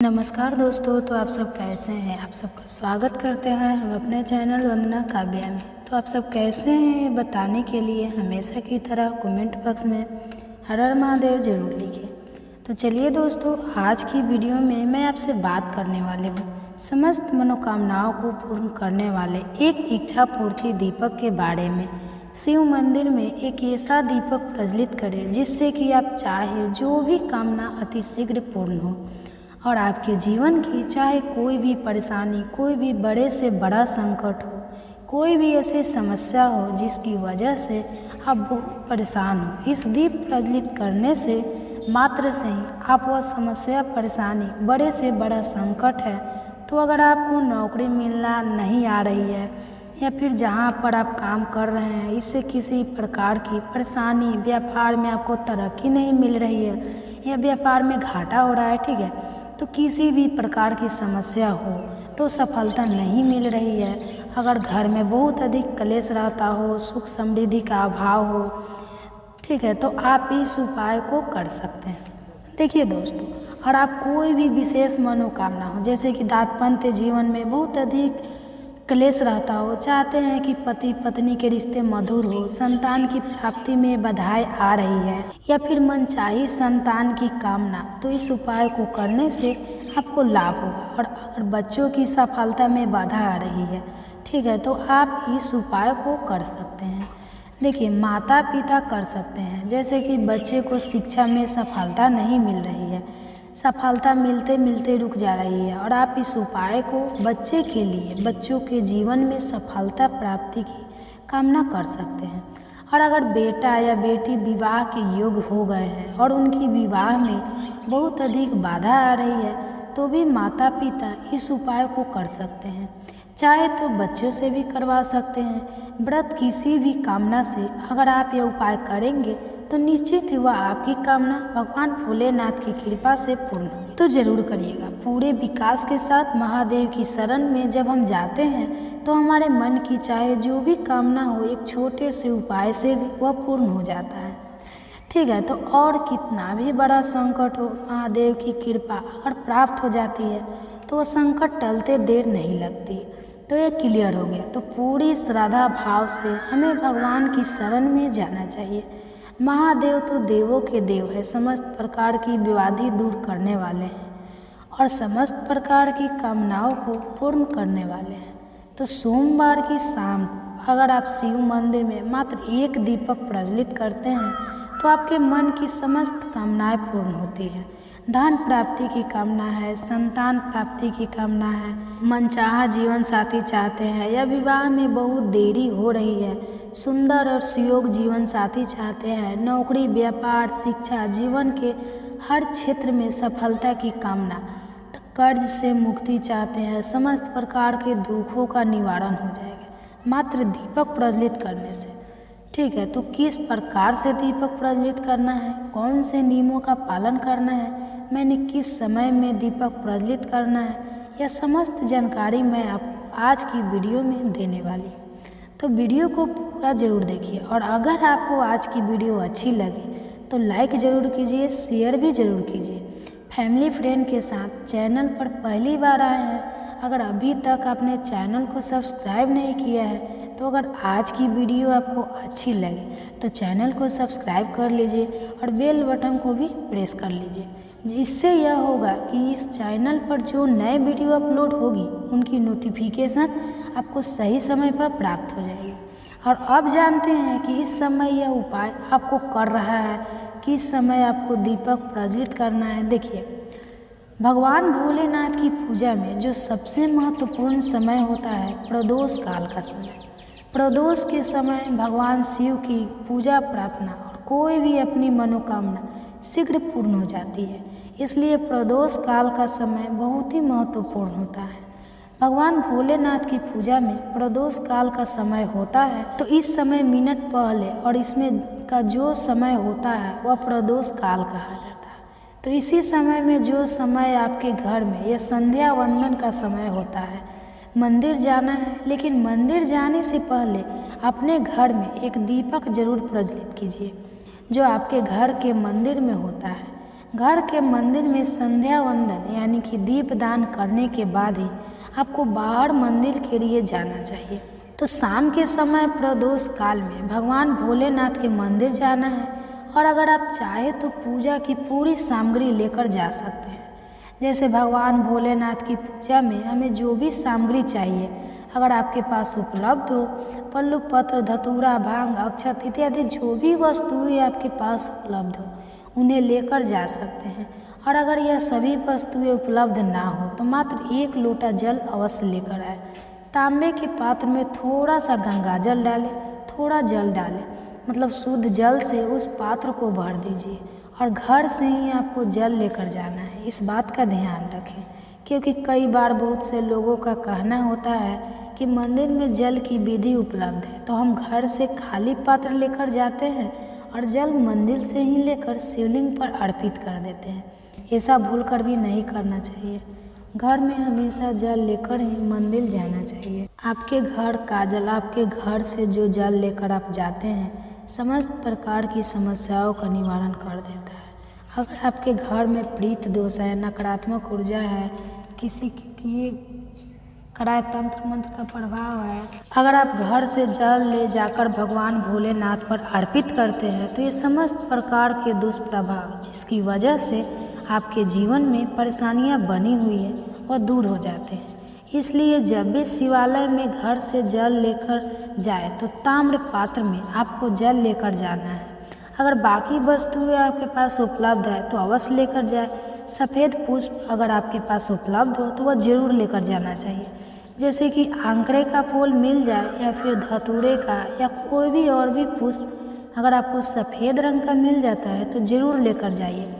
नमस्कार दोस्तों। तो आप सब कैसे हैं? आप सबका स्वागत करते हैं हम अपने चैनल वंदना काव्या में। तो आप सब कैसे हैं बताने के लिए हमेशा की तरह कमेंट बॉक्स में हर हर महादेव जरूर लिखिए। तो चलिए दोस्तों, आज की वीडियो में मैं आपसे बात करने वाली हूँ समस्त मनोकामनाओं को पूर्ण करने वाले एक इच्छा पूर्ति दीपक के बारे में। शिव मंदिर में एक ऐसा दीपक प्रज्वलित करें जिससे कि आप चाहे जो भी कामना अति शीघ्र पूर्ण हो और आपके जीवन की चाहे कोई भी परेशानी, कोई भी बड़े से बड़ा संकट हो, कोई भी ऐसी समस्या हो जिसकी वजह से आप बहुत परेशान हो, इस दीप प्रज्वलित करने से मात्र से ही आप वह समस्या, परेशानी, बड़े से बड़ा संकट है तो अगर आपको नौकरी मिलना नहीं आ रही है या फिर जहाँ पर आप काम कर रहे हैं इससे किसी प्रकार की परेशानी, व्यापार में आपको तरक्की नहीं मिल रही है या व्यापार में घाटा हो रहा है, ठीक है, तो किसी भी प्रकार की समस्या हो तो सफलता नहीं मिल रही है, अगर घर में बहुत अधिक क्लेश रहता हो, सुख समृद्धि का अभाव हो, ठीक है, तो आप इस उपाय को कर सकते हैं। देखिए दोस्तों, और आप कोई भी विशेष मनोकामना हो, जैसे कि दाम्पत्य जीवन में बहुत अधिक क्लेश रहता हो, चाहते हैं कि पति पत्नी के रिश्ते मधुर हो, संतान की प्राप्ति में बाधाएं आ रही है या फिर मनचाही संतान की कामना, तो इस उपाय को करने से आपको लाभ होगा। और अगर बच्चों की सफलता में बाधा आ रही है, ठीक है, तो आप इस उपाय को कर सकते हैं। देखिए, माता पिता कर सकते हैं, जैसे कि बच्चे को शिक्षा में सफलता नहीं मिल रही है, सफलता मिलते मिलते रुक जा रही है और आप इस उपाय को बच्चे के लिए, बच्चों के जीवन में सफलता प्राप्ति की कामना कर सकते हैं। और अगर बेटा या बेटी विवाह के योग्य हो गए हैं और उनकी विवाह में बहुत अधिक बाधा आ रही है तो भी माता पिता इस उपाय को कर सकते हैं। चाहे तो बच्चों से भी करवा सकते हैं। व्रत किसी भी कामना से अगर आप यह उपाय करेंगे तो निश्चित ही वह आपकी कामना भगवान भोलेनाथ की कृपा से पूर्ण होगी। तो जरूर करिएगा। पूरे विकास के साथ महादेव की शरण में जब हम जाते हैं तो हमारे मन की चाहे जो भी कामना हो, एक छोटे से उपाय से भी वह पूर्ण हो जाता है, ठीक है। तो और कितना भी बड़ा संकट हो, महादेव की कृपा अगर प्राप्त हो जाती है तो वह संकट टलते देर नहीं लगती। तो ये क्लियर हो गया। तो पूरी श्रद्धा भाव से हमें भगवान की शरण में जाना चाहिए। महादेव तो देवों के देव है, समस्त प्रकार की विवादी दूर करने वाले हैं और समस्त प्रकार की कामनाओं को पूर्ण करने वाले हैं। तो सोमवार की शाम को अगर आप शिव मंदिर में मात्र एक दीपक प्रज्वलित करते हैं तो आपके मन की समस्त कामनाएं पूर्ण होती हैं। धन प्राप्ति की कामना है, संतान प्राप्ति की कामना है, मनचाहा जीवन साथी चाहते हैं या विवाह में बहुत देरी हो रही है, सुंदर और सुयोग जीवन साथी चाहते हैं, नौकरी, व्यापार, शिक्षा, जीवन के हर क्षेत्र में सफलता की कामना, कर्ज से मुक्ति चाहते हैं, समस्त प्रकार के दुखों का निवारण हो जाएगा मात्र दीपक प्रज्वलित करने से, ठीक है। तो किस प्रकार से दीपक प्रज्वलित करना है, कौन से नियमों का पालन करना है, मैंने किस समय में दीपक प्रज्वलित करना है, यह समस्त जानकारी मैं आपको आज की वीडियो में देने वाली हूँ। तो वीडियो को पूरा ज़रूर देखिए और अगर आपको आज की वीडियो अच्छी लगी तो लाइक ज़रूर कीजिए, शेयर भी ज़रूर कीजिए। फैमिली फ्रेंड के साथ चैनल पर पहली बार आए हैं, अगर अभी तक आपने चैनल को सब्सक्राइब नहीं किया है तो अगर आज की वीडियो आपको अच्छी लगे तो चैनल को सब्सक्राइब कर लीजिए और बेल बटन को भी प्रेस कर लीजिए। इससे यह होगा कि इस चैनल पर जो नए वीडियो अपलोड होगी उनकी नोटिफिकेशन आपको सही समय पर प्राप्त हो जाएगी। और अब जानते हैं कि इस समय यह उपाय आपको कर रहा है, किस समय आपको दीपक प्रज्वलित करना है। देखिए, भगवान भोलेनाथ की पूजा में जो सबसे महत्वपूर्ण समय होता है प्रदोष काल का समय। प्रदोष के समय भगवान शिव की पूजा प्रार्थना और कोई भी अपनी मनोकामना शीघ्र पूर्ण हो जाती है, इसलिए प्रदोष काल का समय बहुत ही महत्वपूर्ण होता है। भगवान भोलेनाथ की पूजा में प्रदोष काल का समय होता है, तो इस समय मिनट पहले और इसमें का जो समय होता है वह प्रदोष काल कहा जाता है। तो इसी समय में जो समय आपके घर में यह संध्या वंदन का समय होता है, मंदिर जाना है, लेकिन मंदिर जाने से पहले अपने घर में एक दीपक जरूर प्रज्वलित कीजिए जो आपके घर के मंदिर में होता है। घर के मंदिर में संध्या वंदन यानी कि दीपदान करने के बाद ही आपको बाहर मंदिर के लिए जाना चाहिए। तो शाम के समय प्रदोष काल में भगवान भोलेनाथ के मंदिर जाना है और अगर आप चाहें तो पूजा की पूरी सामग्री लेकर जा सकते हैं। जैसे भगवान भोलेनाथ की पूजा में हमें जो भी सामग्री चाहिए अगर आपके पास उपलब्ध हो, पल्लू पत्र, धतूरा, भांग, अक्षत इत्यादि जो भी वस्तुएं आपके पास उपलब्ध हो उन्हें लेकर जा सकते हैं। और अगर यह सभी वस्तुएं उपलब्ध ना हो तो मात्र 1 लोटा जल अवश्य लेकर आए। तांबे के पात्र में थोड़ा सा गंगा जल डालें, थोड़ा जल डालें, मतलब शुद्ध जल से उस पात्र को भर दीजिए और घर से ही आपको जल लेकर जाना है। इस बात का ध्यान रखें क्योंकि कई बार बहुत से लोगों का कहना होता है कि मंदिर में जल की विधि उपलब्ध है तो हम घर से खाली पात्र लेकर जाते हैं और जल मंदिर से ही लेकर शिवलिंग पर अर्पित कर देते हैं। ऐसा भूलकर भी नहीं करना चाहिए। घर में हमेशा जल लेकर ही मंदिर जाना चाहिए। आपके घर का जल, आपके घर से जो जल लेकर आप जाते हैं समस्त प्रकार की समस्याओं का निवारण कर देता है। अगर आपके घर में प्रीत दोष है, नकारात्मक ऊर्जा है, किसी की कराए तंत्र मंत्र का प्रभाव है, अगर आप घर से जल ले जाकर भगवान भोलेनाथ पर अर्पित करते हैं तो ये समस्त प्रकार के दुष्प्रभाव जिसकी वजह से आपके जीवन में परेशानियां बनी हुई है वह दूर हो जाते हैं। इसलिए जब भी शिवालय में घर से जल लेकर जाए तो ताम्र पात्र में आपको जल लेकर जाना है। अगर बाकी वस्तुएं आपके पास उपलब्ध है तो अवश्य लेकर जाए। सफ़ेद पुष्प अगर आपके पास उपलब्ध हो तो वह जरूर लेकर जाना चाहिए। जैसे कि आंकड़े का फूल मिल जाए या फिर धतूरे का या कोई भी और भी पुष्प अगर आपको सफ़ेद रंग का मिल जाता है तो ज़रूर लेकर जाइए।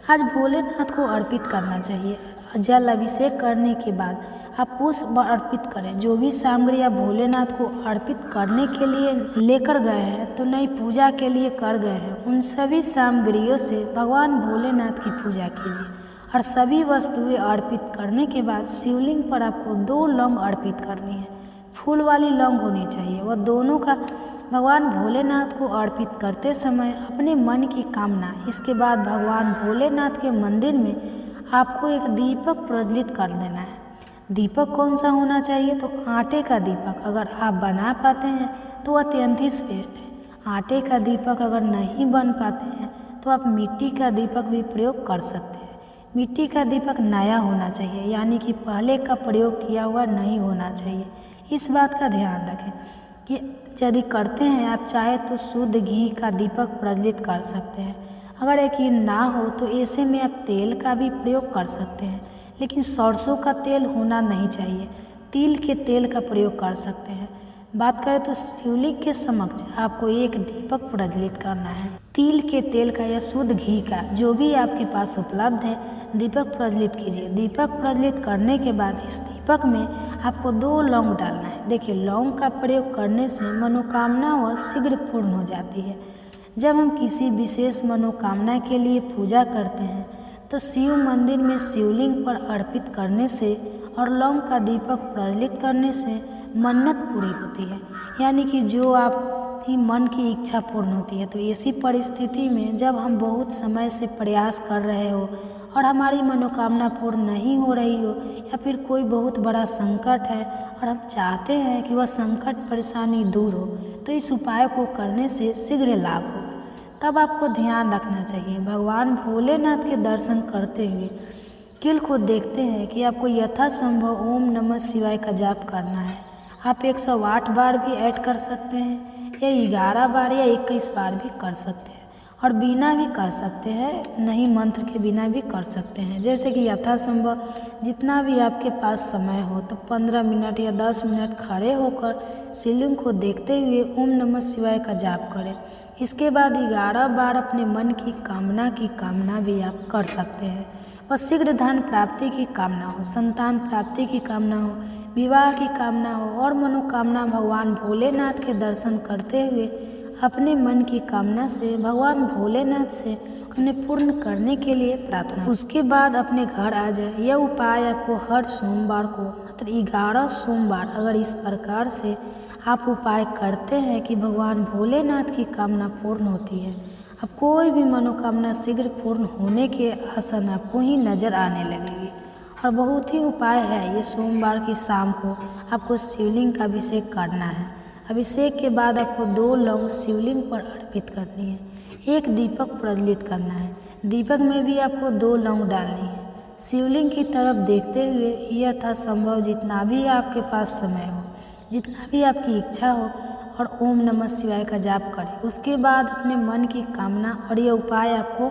आज भोलेनाथ को अर्पित करना चाहिए। जल अभिषेक करने के बाद आप पुष्प अर्पित करें। जो भी सामग्री आप भोलेनाथ को अर्पित करने के लिए लेकर गए हैं तो नई पूजा के लिए कर गए हैं, उन सभी सामग्रियों से भगवान भोलेनाथ की पूजा कीजिए। और सभी वस्तुएं अर्पित करने के बाद शिवलिंग पर आपको 2 लौंग अर्पित करनी है। फूल वाली लौंग होनी चाहिए। वह दोनों का भगवान भोलेनाथ को अर्पित करते समय अपने मन की कामना, इसके बाद भगवान भोलेनाथ के मंदिर में आपको एक दीपक प्रज्वलित कर देना है। दीपक कौन सा होना चाहिए? तो आटे का दीपक अगर आप बना पाते हैं तो अत्यंत ही श्रेष्ठ है। आटे का दीपक अगर नहीं बन पाते हैं तो आप मिट्टी का दीपक भी प्रयोग कर सकते हैं। मिट्टी का दीपक नया होना चाहिए, यानी कि पहले का प्रयोग किया हुआ नहीं होना चाहिए। इस बात का ध्यान रखें कि यदि करते हैं आप चाहे तो शुद्ध घी का दीपक प्रज्वलित कर सकते हैं। अगर यकीन ना हो तो ऐसे में आप तेल का भी प्रयोग कर सकते हैं, लेकिन सरसों का तेल होना नहीं चाहिए। तिल के तेल का प्रयोग कर सकते हैं। बात करें तो शिवलिंग के समक्ष आपको एक दीपक प्रज्वलित करना है। तिल के तेल का या शुद्ध घी का जो भी आपके पास उपलब्ध है दीपक प्रज्वलित कीजिए। दीपक प्रज्वलित करने के बाद इस दीपक में आपको 2 लौंग डालना है। देखिए, लौंग का प्रयोग करने से मनोकामना वह शीघ्र पूर्ण हो जाती है। जब हम किसी विशेष मनोकामना के लिए पूजा करते हैं तो शिव मंदिर में शिवलिंग पर अर्पित करने से और लौंग का दीपक प्रज्वलित करने से मन्नत पूरी होती है, यानी कि जो आपकी मन की इच्छा पूर्ण होती है। तो ऐसी परिस्थिति में जब हम बहुत समय से प्रयास कर रहे हो और हमारी मनोकामना पूर्ण नहीं हो रही हो या फिर कोई बहुत बड़ा संकट है और हम चाहते हैं कि वह संकट परेशानी दूर हो, तो इस उपाय को करने से शीघ्र लाभ होगा। तब आपको ध्यान रखना चाहिए, भगवान भोलेनाथ के दर्शन करते हुए किल को देखते हैं कि आपको यथासंभव ओम नमः शिवाय का जाप करना है। आप 108 बार भी ऐड कर सकते हैं या 11 बार या 21 बार भी कर सकते हैं और बिना भी कर सकते हैं, नहीं मंत्र के बिना भी कर सकते हैं। जैसे कि यथासंभव जितना भी आपके पास समय हो तो 15 मिनट या 10 मिनट खड़े होकर शिवलिंग को देखते हुए ओम नमः शिवाय का जाप करें। इसके बाद 11 बार अपने मन की कामना भी आप कर सकते हैं। और शीघ्र धन प्राप्ति की कामना हो, संतान प्राप्ति की कामना हो, विवाह की कामना हो और मनोकामना भगवान भोलेनाथ के दर्शन करते हुए अपने मन की कामना से भगवान भोलेनाथ से उन्हें पूर्ण करने के लिए प्रार्थना। उसके बाद अपने घर आ जाए। यह उपाय आपको हर सोमवार को मात्र 11 सोमवार अगर इस प्रकार से आप उपाय करते हैं कि भगवान भोलेनाथ की कामना पूर्ण होती है। अब कोई भी मनोकामना शीघ्र पूर्ण होने के आसन आपको ही नज़र आने लगेगी। और बहुत ही उपाय है, ये सोमवार की शाम को आपको शिवलिंग का अभिषेक करना है। अभिषेक के बाद आपको 2 लौंग शिवलिंग पर अर्पित करनी है, एक दीपक प्रज्वलित करना है, दीपक में भी आपको 2 लौंग डालनी है। शिवलिंग की तरफ देखते हुए यथासंभव जितना भी आपके पास समय हो, जितना भी आपकी इच्छा हो, और ओम नमः शिवाय का जाप करें। उसके बाद अपने मन की कामना, और ये उपाय आपको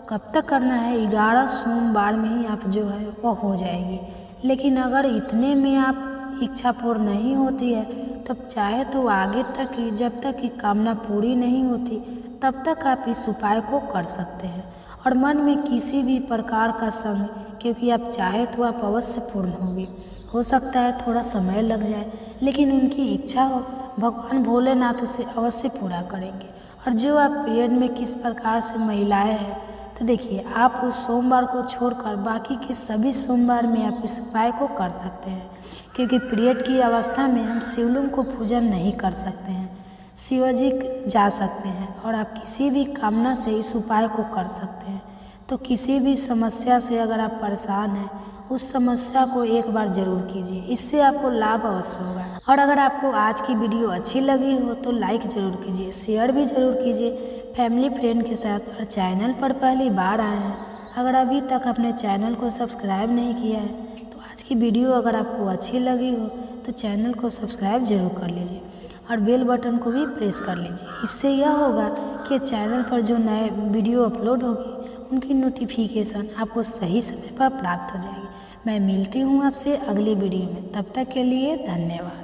कब तक करना है, 11 सोमवार में ही आप जो है वह हो जाएगी। लेकिन अगर इतने में आप इच्छा पूर्ण नहीं होती है, तब चाहे तो आगे तक ही, जब तक कि कामना पूरी नहीं होती तब तक आप इस उपाय को कर सकते हैं। और मन में किसी भी प्रकार का संग, क्योंकि आप चाहे तो आप अवश्य पूर्ण होंगे। हो सकता है थोड़ा समय लग जाए, लेकिन उनकी इच्छा हो, भगवान भोलेनाथ उसे अवश्य पूरा करेंगे। और जो आप पीरियड में किस प्रकार से महिलाएं हैं, तो देखिए आप उस सोमवार को छोड़कर बाकी के सभी सोमवार में आप इस उपाय को कर सकते हैं, क्योंकि पीरियड की अवस्था में हम शिवलिंग को पूजन नहीं कर सकते हैं। शिवजी जा सकते हैं और आप किसी भी कामना से इस उपाय को कर सकते हैं। तो किसी भी समस्या से अगर आप परेशान हैं, उस समस्या को एक बार जरूर कीजिए, इससे आपको लाभ अवश्य होगा। और अगर आपको आज की वीडियो अच्छी लगी हो तो लाइक ज़रूर कीजिए, शेयर भी ज़रूर कीजिए फैमिली फ्रेंड के साथ। और चैनल पर पहली बार आए हैं, अगर अभी तक अपने चैनल को सब्सक्राइब नहीं किया है, तो आज की वीडियो अगर आपको अच्छी लगी हो तो चैनल को सब्सक्राइब जरूर कर लीजिए और बेल बटन को भी प्रेस कर लीजिए। इससे यह होगा कि चैनल पर जो नए वीडियो अपलोड होगी उनकी नोटिफिकेशन आपको सही समय पर प्राप्त हो जाएगी। मैं मिलती हूँ आपसे अगली वीडियो में, तब तक के लिए धन्यवाद।